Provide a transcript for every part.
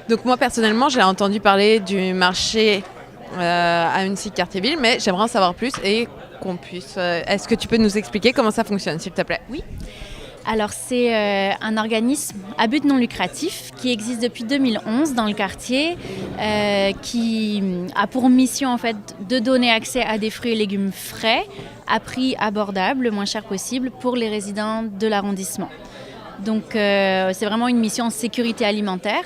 Donc moi personnellement, j'ai entendu parler du marché à Annecy-Cartierville, mais j'aimerais en savoir plus et qu'on puisse... est-ce que tu peux nous expliquer comment ça fonctionne, s'il te plaît? Oui. Alors c'est un organisme à but non lucratif qui existe depuis 2011 dans le quartier, qui a pour mission en fait de donner accès à des fruits et légumes frais à prix abordable, le moins cher possible pour les résidents de l'arrondissement. Donc c'est vraiment une mission en sécurité alimentaire.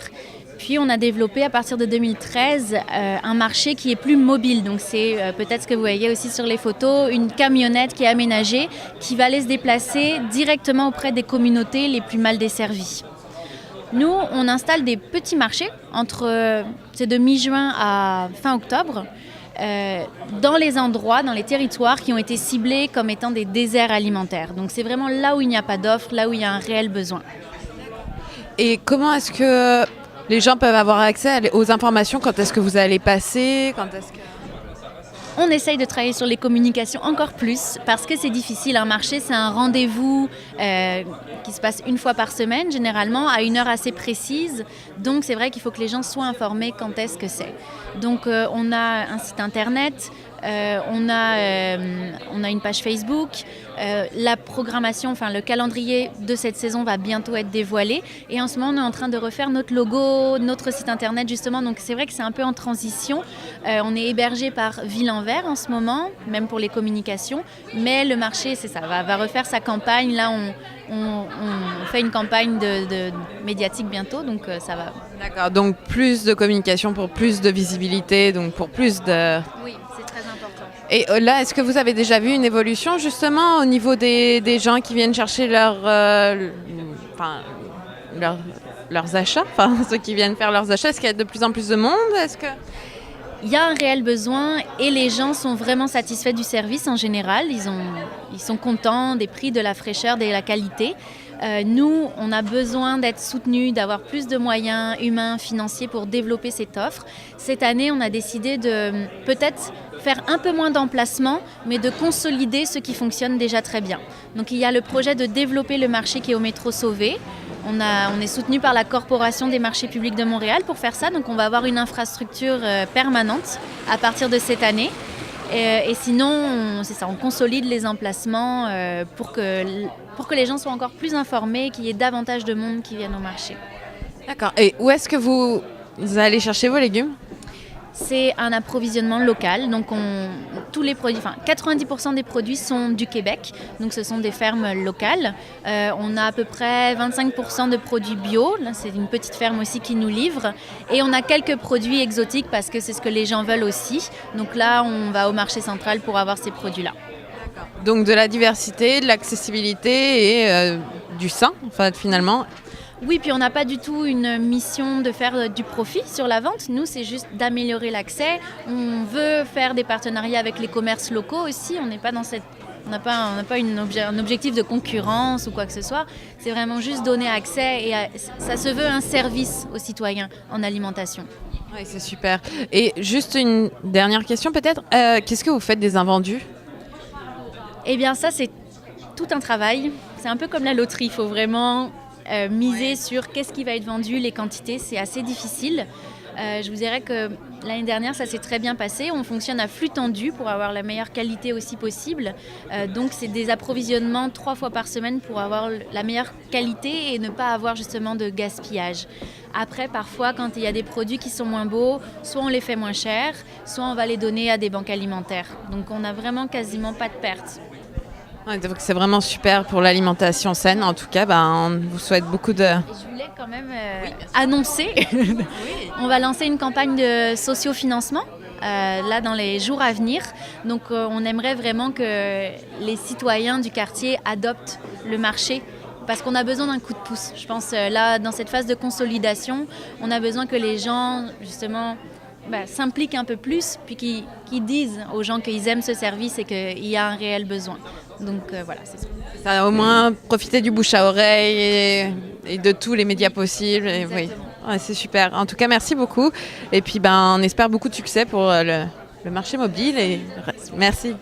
Puis on a développé à partir de 2013 un marché qui est plus mobile. Donc c'est peut-être ce que vous voyez aussi sur les photos, une camionnette qui est aménagée, qui va aller se déplacer directement auprès des communautés les plus mal desservies. Nous, on installe des petits marchés c'est de mi-juin à fin octobre, dans les endroits, dans les territoires qui ont été ciblés comme étant des déserts alimentaires. Donc c'est vraiment là où il n'y a pas d'offre, là où il y a un réel besoin. Et comment est-ce que les gens peuvent avoir accès aux informations? Quand est-ce que vous allez passer? On essaye de travailler sur les communications encore plus parce que c'est difficile. Un marché, c'est un rendez-vous qui se passe une fois par semaine, généralement, à une heure assez précise. Donc, c'est vrai qu'il faut que les gens soient informés quand est-ce que c'est. Donc, on a un site internet, on a une page Facebook. La programmation, enfin le calendrier de cette saison va bientôt être dévoilé. Et en ce moment, on est en train de refaire notre logo, notre site internet justement. Donc c'est vrai que c'est un peu en transition. On est hébergé par Ville en Vert en ce moment, même pour les communications. Mais le marché, c'est ça, va refaire sa campagne. Là, on fait une campagne de médiatique bientôt, donc ça va. D'accord, donc plus de communication pour plus de visibilité, donc pour plus de... Oui, c'est très important. Et là, est-ce que vous avez déjà vu une évolution justement au niveau des gens qui viennent chercher leurs achats, enfin ceux qui viennent faire leurs achats? Est-ce qu'il y a de plus en plus de monde? Il y a un réel besoin et les gens sont vraiment satisfaits du service en général. Ils sont contents des prix, de la fraîcheur, de la qualité. Nous, on a besoin d'être soutenus, d'avoir plus de moyens humains, financiers pour développer cette offre. Cette année, on a décidé de peut-être faire un peu moins d'emplacements, mais de consolider ce qui fonctionne déjà très bien. Donc il y a le projet de développer le marché qui est au métro Sauvé. On est soutenu par la Corporation des marchés publics de Montréal pour faire ça. Donc on va avoir une infrastructure permanente à partir de cette année. Et sinon, c'est ça, on consolide les emplacements pour que les gens soient encore plus informés, qu'il y ait davantage de monde qui vienne au marché. D'accord. Et où est-ce que vous allez chercher vos légumes? C'est un approvisionnement local, donc tous les produits, 90% des produits sont du Québec, donc ce sont des fermes locales. On a à peu près 25% de produits bio, là, c'est une petite ferme aussi qui nous livre, et on a quelques produits exotiques parce que c'est ce que les gens veulent aussi. Donc là, on va au marché central pour avoir ces produits-là. Donc de la diversité, de l'accessibilité et du sain, enfin, finalement. Oui, puis on n'a pas du tout une mission de faire du profit sur la vente. Nous, c'est juste d'améliorer l'accès. On veut faire des partenariats avec les commerces locaux aussi. On n'est pas dans cette... On n'a pas un objectif de concurrence ou quoi que ce soit. C'est vraiment juste donner accès et ça se veut un service aux citoyens en alimentation. Oui, c'est super. Et juste une dernière question peut-être. Qu'est-ce que vous faites des invendus? Eh bien, ça, c'est tout un travail. C'est un peu comme la loterie. Il faut vraiment... miser sur qu'est-ce qui va être vendu, les quantités, c'est assez difficile. Je vous dirais que l'année dernière, ça s'est très bien passé. On fonctionne à flux tendu pour avoir la meilleure qualité aussi possible. Donc, c'est des approvisionnements 3 fois par semaine pour avoir la meilleure qualité et ne pas avoir justement de gaspillage. Après, parfois, quand il y a des produits qui sont moins beaux, soit on les fait moins cher, soit on va les donner à des banques alimentaires. Donc, on n'a vraiment quasiment pas de perte. Ouais, donc c'est vraiment super pour l'alimentation saine. En tout cas, on vous souhaite beaucoup de... Et je voulais quand même annoncer, on va lancer une campagne de sociofinancement là dans les jours à venir. Donc on aimerait vraiment que les citoyens du quartier adoptent le marché parce qu'on a besoin d'un coup de pouce. Je pense là, dans cette phase de consolidation, on a besoin que les gens, justement, s'impliquent un peu plus, puis qu'ils disent aux gens qu'ils aiment ce service et qu'il y a un réel besoin. Donc voilà, c'est ça. Ça a au moins profiter du bouche à oreille et de tous les médias possibles. Et oui, ouais, c'est super. En tout cas, merci beaucoup. Et puis, on espère beaucoup de succès pour le marché mobile. Et merci.